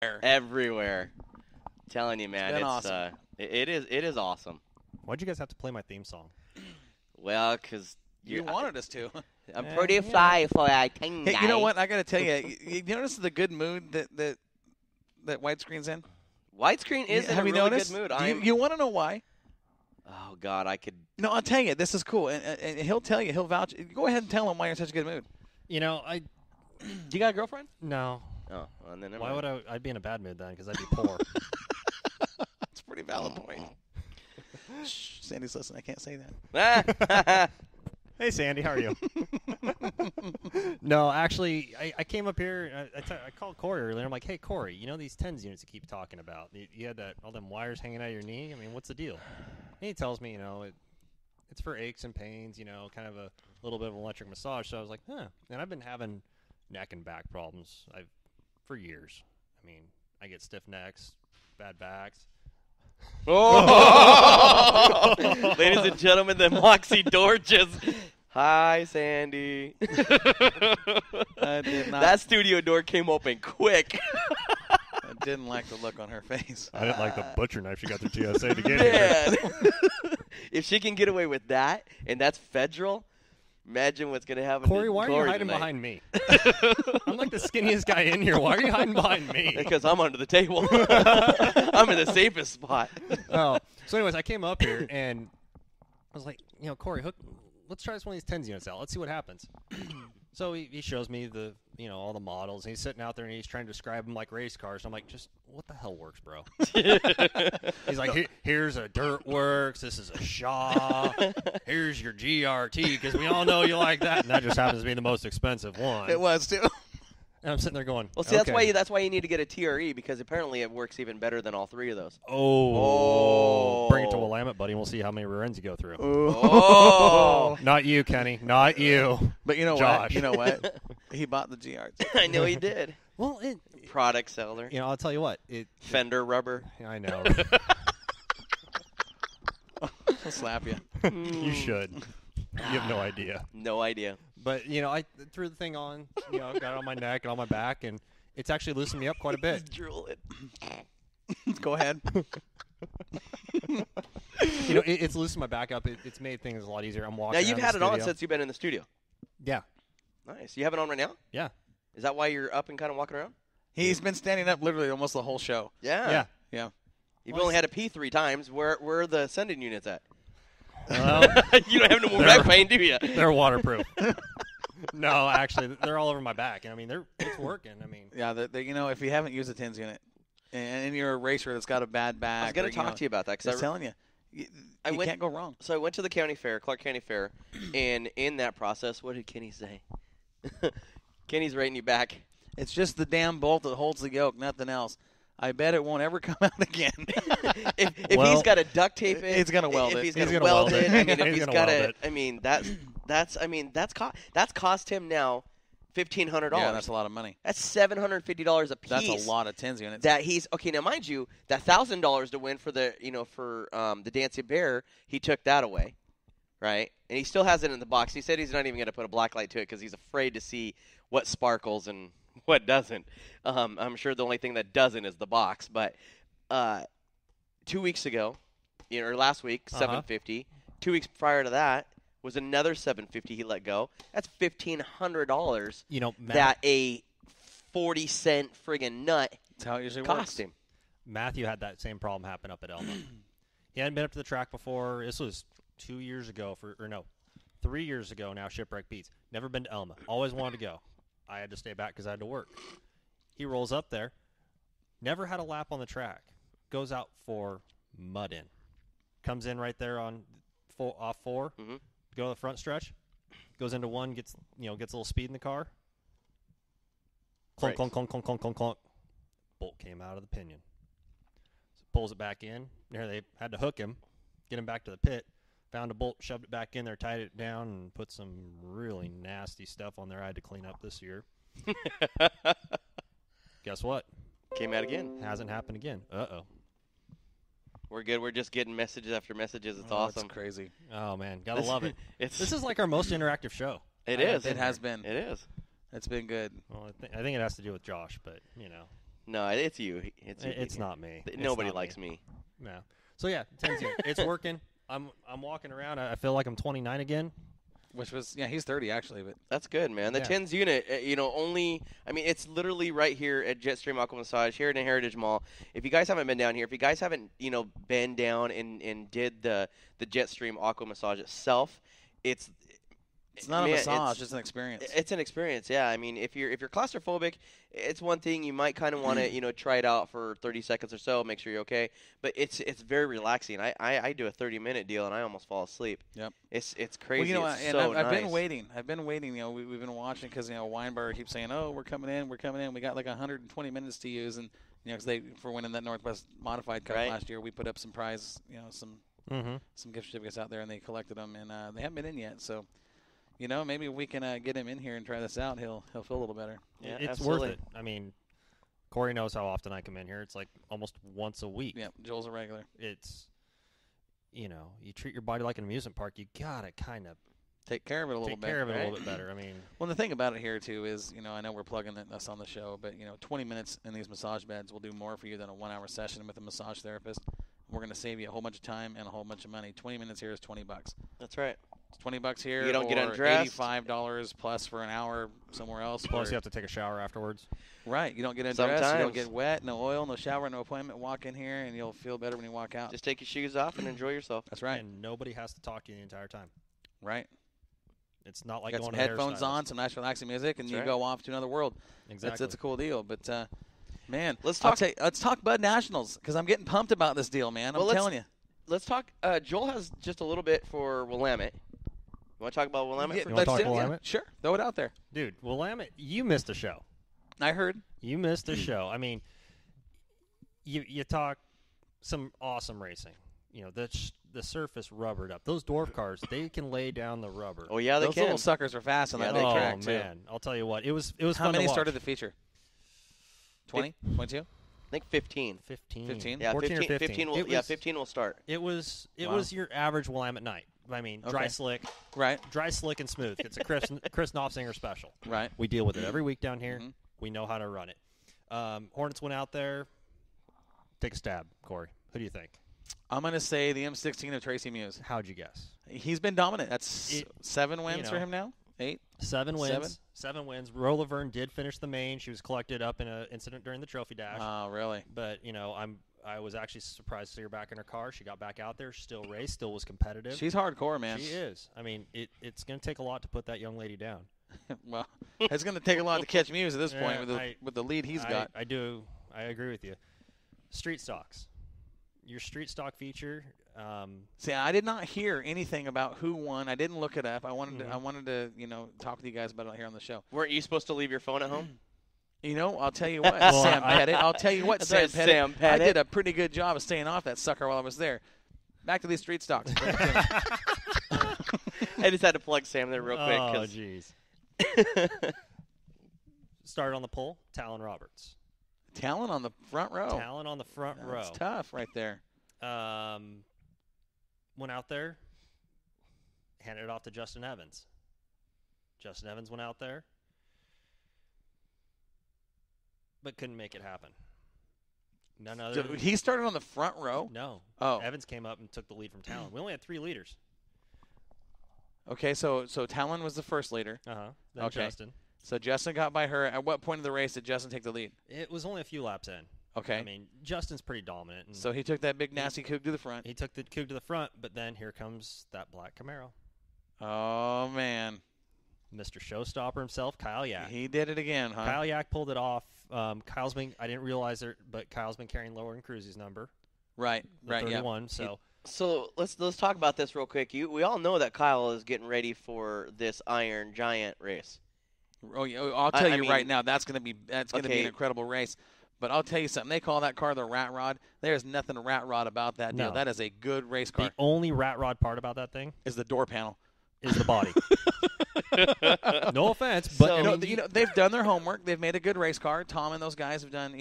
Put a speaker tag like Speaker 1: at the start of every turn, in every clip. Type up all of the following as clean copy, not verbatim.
Speaker 1: Everywhere. Telling you, man,
Speaker 2: been
Speaker 1: it's
Speaker 2: awesome.
Speaker 1: It is awesome.
Speaker 3: Why'd you guys have to play my theme song?
Speaker 1: Well, because
Speaker 2: You wanted us to.
Speaker 1: I'm
Speaker 3: Yeah,
Speaker 1: pretty
Speaker 3: yeah.
Speaker 1: fly for a king
Speaker 2: Hey,
Speaker 1: guy.
Speaker 2: you know what? I got to tell you, you notice the good mood that widescreen's in?
Speaker 1: Widescreen is in
Speaker 2: Have
Speaker 1: a
Speaker 2: you
Speaker 1: really
Speaker 2: noticed?
Speaker 1: good mood.
Speaker 2: You want to know why?
Speaker 1: Oh God, I could.
Speaker 2: No, I'll tell you. This is cool, and he'll tell you. He'll vouch. Go ahead and tell him why you're in such a good mood.
Speaker 3: You know,
Speaker 2: Do you got a girlfriend?
Speaker 3: no.
Speaker 1: Oh, well, then never
Speaker 3: Why
Speaker 1: mind.
Speaker 3: would I'd be in a bad mood then? Because I'd be poor.
Speaker 2: That's a pretty valid point. Shh, Sandy's listening. I can't say that.
Speaker 3: Hey, Sandy, how are you? No, actually, I came up here. I called Corey earlier. I'm like, hey, Corey, you know these TENS units you keep talking about? You had all them wires hanging out of your knee? I mean, what's the deal? And he tells me, it's for aches and pains, kind of a little bit of an electric massage. So I was like, huh. And I've been having neck and back problems for years. I mean, I get stiff necks, bad backs.
Speaker 1: Oh! Ladies and gentlemen, the Moxie door just. Hi, Sandy.
Speaker 2: I did not.
Speaker 1: That studio door came open quick.
Speaker 2: I didn't like the look on her face.
Speaker 3: I didn't like the butcher knife she got through TSA to get here.
Speaker 1: Man. If she can get away with that, and that's federal, imagine what's going to happen
Speaker 3: Corey,
Speaker 1: to
Speaker 3: why are
Speaker 1: Corey
Speaker 3: you hiding
Speaker 1: tonight.
Speaker 3: behind me? I'm like the skinniest guy in here. Why are you hiding behind me?
Speaker 1: Because I'm under the table. I'm in the safest spot.
Speaker 3: Oh, so anyways, I came up here and I was like, Corey, let's try one of these TENS units out. Let's see what happens. So he shows me all the models. And he's sitting out there and he's trying to describe them like race cars. I'm like, just what the hell works, bro? He's like, here's a Dirt Works. This is a Shaw. Here's your GRT because we all know you like that. And that just happens to be the most expensive one.
Speaker 2: It was too.
Speaker 3: And I'm sitting there going,
Speaker 1: Well, see,
Speaker 3: okay.
Speaker 1: that's why you need to get a TRE because apparently it works even better than all three of those.
Speaker 3: Oh. Bring it to Willamette, buddy, and we'll see how many rear ends you go through.
Speaker 1: Oh.
Speaker 3: Not you, Kenny. Not you.
Speaker 2: But you know
Speaker 3: Josh.
Speaker 2: what? You know what? He bought the GRT.
Speaker 1: I know he did.
Speaker 3: Well,
Speaker 1: Product seller.
Speaker 3: I'll tell you what.
Speaker 1: Fender rubber.
Speaker 3: I know.
Speaker 2: I'll slap you.
Speaker 3: You should. You have no idea.
Speaker 1: No idea.
Speaker 3: But, I threw the thing on, got it on my neck and on my back, and it's actually loosened me up quite a bit.
Speaker 1: Just drool it.
Speaker 2: Go ahead.
Speaker 3: It's loosened my back up. It's made things a lot easier. I'm walking
Speaker 1: Now, you've
Speaker 3: around
Speaker 1: had
Speaker 3: the
Speaker 1: it on
Speaker 3: studio.
Speaker 1: since you've been in the studio.
Speaker 3: Yeah.
Speaker 1: Nice. You have it on right now?
Speaker 3: Yeah.
Speaker 1: Is that why you're up and kind of walking around?
Speaker 2: He's been standing up literally almost the whole show.
Speaker 1: Yeah.
Speaker 3: Yeah.
Speaker 2: Yeah.
Speaker 1: You've only had to pee 3 times. Where are the sending units at?
Speaker 3: Well,
Speaker 1: You don't have no more back pain, do you?
Speaker 3: they're waterproof. No, actually, they're all over my back. And, it's working.
Speaker 2: Yeah, if you haven't used a TENS unit and you're a racer that's got a bad back.
Speaker 1: I was going to talk to you about that.
Speaker 2: I'm telling you, you can't go wrong.
Speaker 1: So I went to the county fair, Clark County Fair, and in that process, what did Kenny say? Kenny's writing you back.
Speaker 2: It's just the damn bolt that holds the yoke, nothing else. I bet it won't ever come out again.
Speaker 1: If he's got to duct tape it,
Speaker 2: He's gonna weld
Speaker 1: if
Speaker 2: it.
Speaker 1: he's
Speaker 2: He's
Speaker 1: going to
Speaker 2: gonna
Speaker 1: weld
Speaker 2: weld
Speaker 1: it,
Speaker 2: it.
Speaker 1: if
Speaker 3: He's
Speaker 1: he's
Speaker 3: gonna
Speaker 1: got
Speaker 3: weld
Speaker 1: to, that's cost him now $1,500.
Speaker 2: Yeah, that's a lot of money.
Speaker 1: That's $750 a piece.
Speaker 2: That's a lot of TENS units.
Speaker 1: That he's okay. Now, mind you, that $1,000 to win for the the Dancing Bear, he took that away, right? And he still has it in the box. He said he's not even going to put a black light to it because he's afraid to see what sparkles and what doesn't. I'm sure the only thing that doesn't is the box. But 2 weeks ago, or last week, $750. 2 weeks prior to that was another $750 he let go. That's $1,500.
Speaker 3: Matt,
Speaker 1: That a 40-cent friggin' nut
Speaker 2: That's how it usually
Speaker 1: cost
Speaker 2: works.
Speaker 1: him.
Speaker 3: Matthew had that same problem happen up at Elma. He hadn't been up to the track before. This was 3 years ago now, Shipwreck Beats. Never been to Elma. Always wanted to go. I had to stay back because I had to work. He rolls up there. Never had a lap on the track. Goes out for mud in. Comes in right there on off 4.
Speaker 1: Mm-hmm.
Speaker 3: Go to the front stretch. Goes into 1. Gets a little speed in the car. Clunk,
Speaker 1: Brakes.
Speaker 3: clunk, clunk, clunk, clunk, clunk, clunk. Bolt came out of the pinion. So pulls it back in. There they had to hook him, get him back to the pit. Found a bolt, shoved it back in there, tied it down, and put some really nasty stuff on there I had to clean up this year. Guess what?
Speaker 1: Came out again.
Speaker 3: Hasn't happened again. Uh-oh.
Speaker 1: We're good. We're just getting messages after messages. It's awesome.
Speaker 2: It's crazy.
Speaker 3: Oh, man. Gotta love it.
Speaker 1: This
Speaker 3: This is like our most interactive show.
Speaker 1: It is.
Speaker 2: It has been.
Speaker 1: It is.
Speaker 2: It's been good.
Speaker 3: Well, I think it has to do with Josh, but,
Speaker 1: No, it's you. It's you.
Speaker 3: It's not me.
Speaker 1: Nobody likes me.
Speaker 3: No. So yeah, 10's unit. It's working. I'm walking around. I feel like I'm 29 again.
Speaker 2: Which was he's 30 actually, but
Speaker 1: That's good, man. The 10's unit, it's literally right here at Jetstream Aqua Massage here in the Heritage Mall. If you guys haven't been down here, if you guys haven't, been down and did the Jetstream Aqua Massage itself, it's
Speaker 2: not a massage, it's an experience.
Speaker 1: It's an experience, yeah. I mean, if you're claustrophobic, it's one thing. You might kind of want to, try it out for 30 seconds or so, make sure you're okay. But it's very relaxing. I do a 30-minute deal and I almost fall asleep.
Speaker 2: Yep.
Speaker 1: It's crazy.
Speaker 2: Well,
Speaker 1: it's
Speaker 2: and
Speaker 1: so
Speaker 2: I've
Speaker 1: nice.
Speaker 2: been waiting. We've been watching because Weinberger keeps saying, "Oh, we're coming in. We got like 120 minutes to use," and because for winning that Northwest Modified Cup last year, we put up some prize, some gift certificates out there, and they collected them, and they haven't been in yet, so. Maybe we can get him in here and try this out. He'll feel a little better.
Speaker 3: Yeah, it's worth it. I mean, Corey knows how often I come in here. It's like almost once a week.
Speaker 2: Yeah, Joel's a regular.
Speaker 3: It's, you treat your body like an amusement park. You gotta kind of
Speaker 2: take care of it a little bit
Speaker 3: better. I mean,
Speaker 2: well, the thing about it here too is, I know we're plugging us on the show, but 20 minutes in these massage beds will do more for you than a 1-hour session with a massage therapist. We're going to save you a whole bunch of time and a whole bunch of money. 20 minutes here is $20.
Speaker 1: That's right.
Speaker 2: It's $20 here.
Speaker 1: You don't get
Speaker 2: or
Speaker 1: undressed.
Speaker 2: $85 plus for an hour somewhere else.
Speaker 3: Plus, you have to take a shower afterwards.
Speaker 2: Right. You don't get undressed. You don't get wet. No oil. No shower. No appointment. Walk in here, and you'll feel better when you walk out.
Speaker 1: Just take your shoes off and enjoy yourself.
Speaker 2: That's right.
Speaker 3: And nobody has to talk to you the entire time.
Speaker 2: Right.
Speaker 3: It's not like
Speaker 2: you got
Speaker 3: going
Speaker 2: some
Speaker 3: to
Speaker 2: headphones on, some nice relaxing music, and you go off to another world.
Speaker 3: Exactly.
Speaker 2: That's a cool deal. But man,
Speaker 1: let's
Speaker 2: talk Bud Nationals because I'm getting pumped about this deal, man. I'm telling you.
Speaker 1: Let's talk. Joel has just a little bit for Willamette. You want to talk about Willamette?
Speaker 3: You want to talk Willamette?
Speaker 2: Sure. Throw it out there.
Speaker 3: Dude, Willamette, you missed a show.
Speaker 2: I heard.
Speaker 3: You missed a show. I mean, you talk some awesome racing. The surface rubbered up. Those dwarf cars, they can lay down the rubber.
Speaker 1: Oh, yeah, they
Speaker 2: Those
Speaker 1: can.
Speaker 2: little suckers are fast on that big track, too.
Speaker 3: Oh, man. I'll tell you what. It was fun to watch.
Speaker 2: How many started the feature? 20? 22?
Speaker 1: I think 15.
Speaker 3: 15.
Speaker 1: Yeah,
Speaker 3: 14 or 15.
Speaker 1: 15 will start.
Speaker 3: It was your average Willamette night. I mean, dry slick.
Speaker 2: Right.
Speaker 3: Dry slick and smooth. It's a Chris Knopfsinger special.
Speaker 2: Right.
Speaker 3: We deal with it every week down here. Mm-hmm. We know how to run it. Hornets went out there. Take a stab, Corey. Who do you think?
Speaker 2: I'm going to say the M16 of Tracy Muse.
Speaker 3: How'd you guess?
Speaker 2: He's been dominant. That's 7 wins for him now? 8?
Speaker 3: 7 wins. 7 wins. Ro Laverne did finish the main. She was collected up in an incident during the trophy dash.
Speaker 2: Oh, really?
Speaker 3: But, I was actually surprised to see her back in her car. She got back out there, still raced, still was competitive.
Speaker 2: She's hardcore, man.
Speaker 3: She is. I mean, it's going to take a lot to put that young lady down.
Speaker 2: Well, it's going to take a lot to catch Muse at this point with the lead he's got.
Speaker 3: I do. I agree with you. Street stocks. Your street stock feature.
Speaker 2: See, I did not hear anything about who won. I didn't look it up. I wanted to talk with you guys about it here on the show.
Speaker 1: Weren't you supposed to leave your phone at home?
Speaker 2: I'll tell you what, Sam Pettit. I'll tell you what, Sam Pettit. I did a pretty good job of staying off that sucker while I was there. Back to these street stocks.
Speaker 1: I just had to plug Sam there real quick.
Speaker 3: Oh, jeez. Started on the pole, Talon Roberts.
Speaker 2: Talon on the front row.
Speaker 3: Talon on the front row.
Speaker 2: That's tough right there.
Speaker 3: Went out there, handed it off to Justin Evans. Justin Evans went out there, but couldn't make it happen. None other.
Speaker 2: So he started on the front row?
Speaker 3: No.
Speaker 2: Oh.
Speaker 3: Evans came up and took the lead from Talon. We only had 3 leaders.
Speaker 2: Okay, so Talon was the first leader.
Speaker 3: Then
Speaker 2: okay.
Speaker 3: Justin.
Speaker 2: So Justin got by her. At what point of the race did Justin take the lead?
Speaker 3: It was only a few laps in.
Speaker 2: Okay.
Speaker 3: I mean, Justin's pretty dominant.
Speaker 2: So he took that big nasty coupe to the front.
Speaker 3: He took the coupe to the front, but then here comes that black Camaro.
Speaker 2: Oh, man.
Speaker 3: Mr. Showstopper himself, Kyle Yak.
Speaker 2: He did it again, huh?
Speaker 3: Kyle Yak pulled it off. I didn't realize it, but Kyle's been carrying Lauren Cruzy's number.
Speaker 2: Right, right,
Speaker 3: 31,
Speaker 2: yeah.
Speaker 1: So let's talk about this real quick. We all know that Kyle is getting ready for this Iron Giant race.
Speaker 2: Oh, yeah, I'll tell you right now, that's going to be an incredible race. But I'll tell you something. They call that car the Rat Rod. There's nothing rat rod about that deal.
Speaker 3: No.
Speaker 2: That is a good race car.
Speaker 3: The only rat rod part about that thing
Speaker 2: is the door panel.
Speaker 3: Is the body. No offense, but
Speaker 2: they've done their homework. They've made a good race car. Tom and those guys have done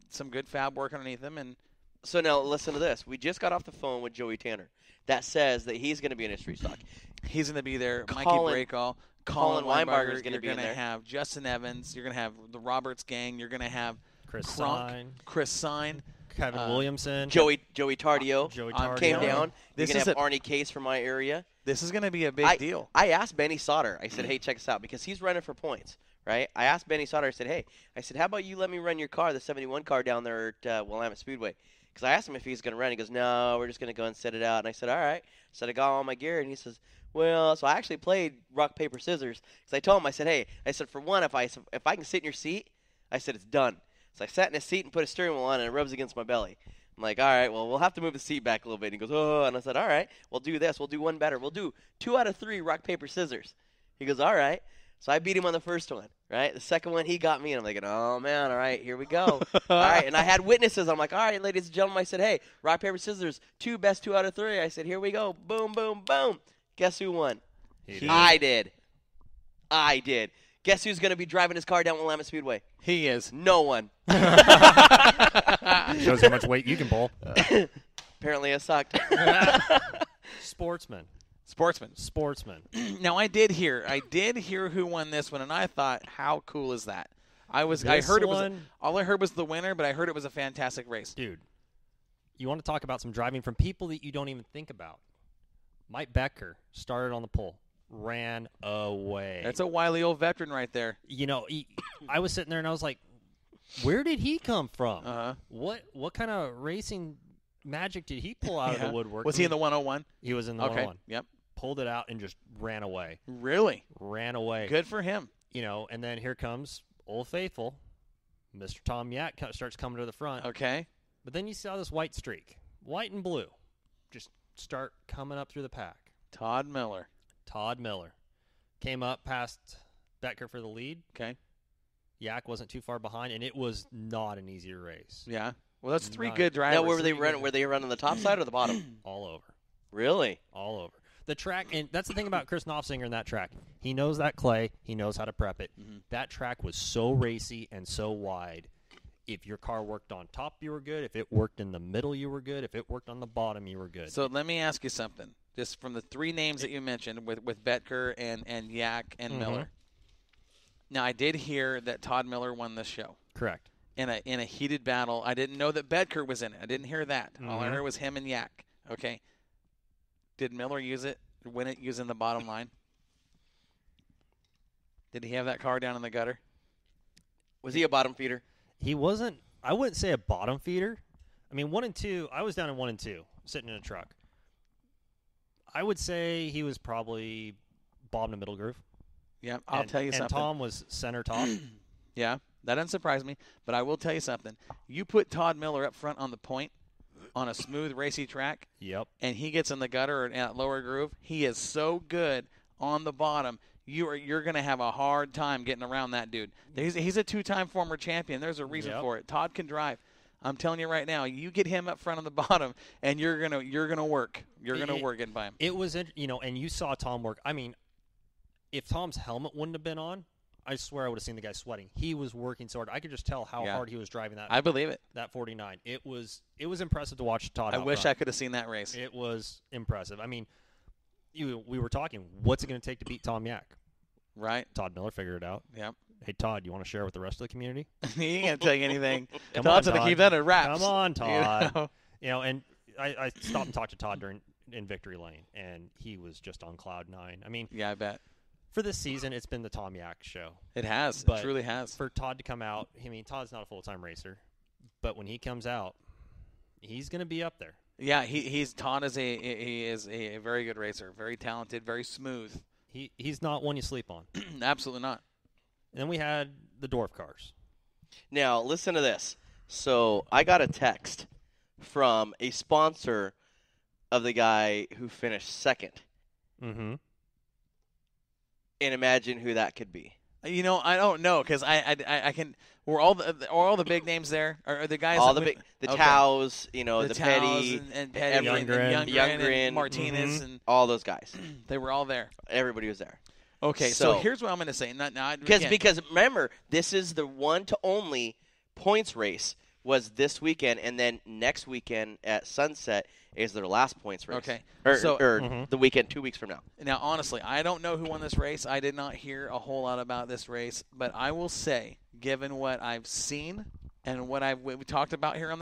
Speaker 2: some good fab work underneath them. And
Speaker 1: so now listen to this. We just got off the phone with Joey Tanner. That says that he's going to be in a street stock.
Speaker 2: He's going to be there. Mikey Breakall. Colin Weinberger is
Speaker 1: going to be in there.
Speaker 2: You're going to have Justin Evans. You're going to have the Roberts gang. You're going to have
Speaker 3: Chris
Speaker 2: Kronk,
Speaker 3: Sign,
Speaker 2: Chris Sign,
Speaker 3: Kevin Williamson,
Speaker 1: Joey Tardio
Speaker 3: Joey
Speaker 2: I'm
Speaker 3: Tardio.
Speaker 1: came down.
Speaker 2: This
Speaker 1: You're
Speaker 2: is
Speaker 1: going to have Arnie Case from my area.
Speaker 2: This is going to be a big deal.
Speaker 1: I asked Benny Sauter. I said, hey, check this out, because he's running for points, right? I asked Benny Sauter. I said, hey, how about you let me run your car, the 71 car down there at Willamette Speedway? Because I asked him if he's going to run. He goes, no, we're just going to go and set it out. And I said, all right. So I got all my gear, and he says, well, so I actually played rock, paper, scissors. Because I told him, I said, hey, for one, if I can sit in your seat, I said, it's done. So I sat in his seat and put a steering wheel on, and it rubs against my belly. I'm like, all right, well, we'll have to move the seat back a little bit. And he goes, oh, and I said, all right, we'll do this. We'll do one better. We'll do 2 out of 3 rock, paper, scissors. He goes, all right. So I beat him on the first one, right? The second one, he got me, and I'm like, oh, man, all right, here we go. All right, and I had witnesses. I'm like, all right, ladies and gentlemen, I said, hey, rock, paper, scissors, best 2 out of 3. I said, here we go. Boom, boom, boom. Guess who won? I did. Guess who's going to be driving his car down Willamette Speedway?
Speaker 2: He is.
Speaker 1: No one.
Speaker 3: Shows how much weight you can pull.
Speaker 1: Apparently I sucked.
Speaker 3: Sportsman.
Speaker 2: Now I did hear who won this one, and I thought, how cool is that? All I heard was the winner, but I heard it was a fantastic race.
Speaker 3: Dude, you want to talk about some driving from people that you don't even think about. Mike Becker started on the pole, ran away.
Speaker 2: That's a wily old veteran right there.
Speaker 3: You know, I was sitting there and I was like, where did he come from?
Speaker 2: Uh-huh.
Speaker 3: What kind of racing magic did he pull out of the woodwork?
Speaker 2: Was he in the 101?
Speaker 3: He was in the 101.
Speaker 2: Yep.
Speaker 3: Pulled it out and just ran away.
Speaker 2: Really?
Speaker 3: Ran away.
Speaker 2: Good for him.
Speaker 3: You know, and then here comes Old Faithful. Mr. Tom Yak starts coming to the front.
Speaker 2: Okay.
Speaker 3: But then you saw this white streak, white and blue, just start coming up through the pack.
Speaker 2: Todd Miller
Speaker 3: came up past Becker for the lead.
Speaker 2: Okay.
Speaker 3: Yak wasn't too far behind, and it was not an easy race.
Speaker 2: Yeah. Well, that's 3 good drivers.
Speaker 1: Now, were they running the top side or the bottom?
Speaker 3: All over.
Speaker 1: Really?
Speaker 3: All over. The track, and that's the thing about Chris Knopfsinger in that track. He knows that clay. He knows how to prep it. Mm-hmm. That track was so racy and so wide. If your car worked on top, you were good. If it worked in the middle, you were good. If it worked on the bottom, you were good.
Speaker 2: So let me ask you something. Just from the 3 names that you mentioned with Becker and Yak and Miller. Now, I did hear that Todd Miller won this show.
Speaker 3: Correct.
Speaker 2: In a heated battle. I didn't know that Becker was in it. I didn't hear that. All I heard was him and Yak. Okay. Did Miller win it using the bottom line? Did he have that car down in the gutter?
Speaker 1: Was he a bottom feeder?
Speaker 3: He wasn't. I wouldn't say a bottom feeder. I mean, 1 and 2. I was down in 1 and 2, sitting in a truck. I would say he was probably bottom to middle groove.
Speaker 2: Yeah, I'll tell you something.
Speaker 3: And Tom was center top.
Speaker 2: Yeah, that doesn't surprise me. But I will tell you something. You put Todd Miller up front on the point on a smooth, racy track.
Speaker 3: Yep. And
Speaker 2: he gets in the gutter or in that lower groove. He is so good on the bottom. You're going to have a hard time getting around that dude. He's a 2-time former champion. There's a reason for it. Todd can drive. I'm telling you right now, you get him up front on the bottom, and you're gonna work. You're gonna work getting by him.
Speaker 3: It was, and you saw Tom work. I mean, if Tom's helmet wouldn't have been on, I swear I would have seen the guy sweating. He was working so hard. I could just tell how hard he was driving that.
Speaker 2: I believe it.
Speaker 3: That 49. It was impressive to watch Todd.
Speaker 2: I wish I could have seen that race.
Speaker 3: It was impressive. I mean, we were talking. What's it going to take to beat Tom Yak?
Speaker 2: Right.
Speaker 3: Todd Miller figured it out.
Speaker 2: Yep.
Speaker 3: Hey, Todd, you want to share with the rest of the community?
Speaker 2: He ain't going to tell you anything.
Speaker 3: Todd's
Speaker 2: going to keep that in wraps.
Speaker 3: Come on, Todd. And I stopped and talked to Todd in Victory Lane, and he was just on cloud 9. I mean,
Speaker 2: yeah, I bet.
Speaker 3: For this season, it's been the Tom Yak show.
Speaker 2: It has.
Speaker 3: But
Speaker 2: it truly has.
Speaker 3: For Todd to come out, I mean, Todd's not a full-time racer, but when he comes out, he's going to be up there.
Speaker 2: Yeah, Todd is a very good racer, very talented, very smooth.
Speaker 3: He's not one you sleep on.
Speaker 2: Absolutely not.
Speaker 3: And then we had the Dwarf cars.
Speaker 1: Now, listen to this. So I got a text from a sponsor of the guy who finished second.
Speaker 3: Mm-hmm.
Speaker 1: And imagine who that could be.
Speaker 2: I don't know because I can. Were all the big names there? Are the guys?
Speaker 1: All the big, the
Speaker 2: okay.
Speaker 1: Taos, the Petty,
Speaker 2: and Petty,
Speaker 1: Youngren,
Speaker 2: and Martinez, and
Speaker 1: all those guys.
Speaker 2: They were all there.
Speaker 1: Everybody was there.
Speaker 2: Okay, so here's what I'm going to say.
Speaker 1: Because remember, this is the one to only points race was this weekend, and then next weekend at Sunset is their last points race.
Speaker 2: Okay.
Speaker 1: Or the weekend 2 weeks from now.
Speaker 2: Now, honestly, I don't know who won this race. I did not hear a whole lot about this race, but I will say, given what I've seen And what we talked about here on